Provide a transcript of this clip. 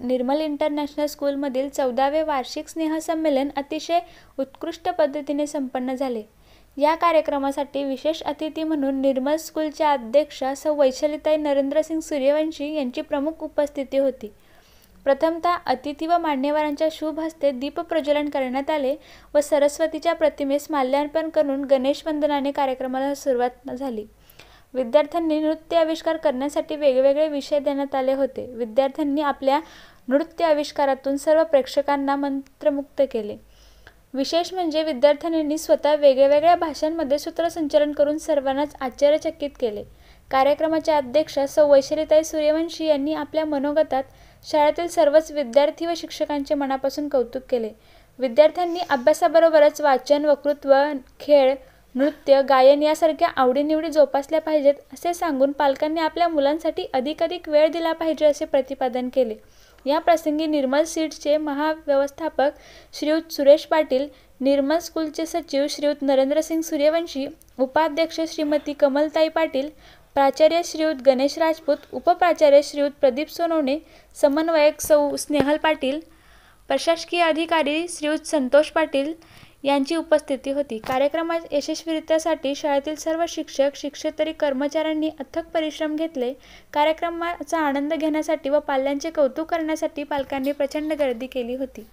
निर्मल international स्कूलमधील 14वे वार्षिक स्नेहसंमेलन अतिशय उत्कृष्ट पद्धतीने संपन्न झाले. या कार्यक्रमासाठी विशेष अतिथी म्हणून निर्मल स्कूलच्या अध्यक्षा सौ वैशालीताई नरेंद्रसिंग सूर्यवंशी यांची प्रमुख उपस्थिती होती. प्रथमतः अतिथी व मान्यवरांच्या शुभ हस्ते दीपप्रज्वलन करण्यात आले व सरस्वतीच्या प्रतिमेस माल्यार्पण करून गणेश वंदनाने कार्यक्रमाला सुरुवात झाली. विद्यार्थ्यांनी नृत्य आविष्कार करण्यासाठी वेगवेगळे विषय देण्यात आले होते. विद्यार्थ्यांनी आपल्या नृत्य आविष्कारातून सर्व प्रेक्षकांना मंत्रमुग्ध केले. विशेष म्हणजे विद्यार्थ्यांनी स्वतः वेगवेगळ्या भाषांमध्ये सूत्रसंचालन करून सर्वांनाच आश्चर्यचकित केले. कार्यक्रमाच्या अध्यक्षा सौ वैशालीताई सूर्यवंशी यांनी आपल्या मनोगतात शाळेतील सर्वच विद्यार्थी व शिक्षकांचे मनापासून कौतुक केले. विद्यार्थ्यांनी अभ्यासाबरोबरच वाचन, वक्तृत्व, खेळ, नृत्य, गायन यासारख्या आवडीनिवडी जोपासल्या पाहिजेत असे सांगून पालकांनी आपल्या मुलांसाठी अधिकाधिक वेळ दिला पाहिजे असे प्रतिपादन केले. या प्रसंगी निर्मल सीड्सचे महाव्यवस्थापक श्रीयुत सुरेश पाटील, निर्मल स्कूलचे सचिव श्रीयुत नरेंद्रसिंग सूर्यवंशी, उपाध्यक्ष श्रीमती कमलताई पाटील, प्राचार्य श्रीयुत गणेश राजपूत, उपप्राचार्य श्रीयुत प्रदीप सोनवणे, समन्वयक सौ स्नेहल पाटील, प्रशासकीय अधिकारी श्रीयुत संतोष पाटील यांची उपस्थिती होती. कार्यक्रमाच्या यशस्वीरित्यासाठी शाळेतील सर्व शिक्षक, शिक्षकेतर कर्मचाऱ्यांनी अथक परिश्रम घेतले. कार्यक्रमाचा आनंद घेण्यासाठी व पाल्यांचे कौतुक करण्यासाठी पालकांनी प्रचंड गर्दी केली होती.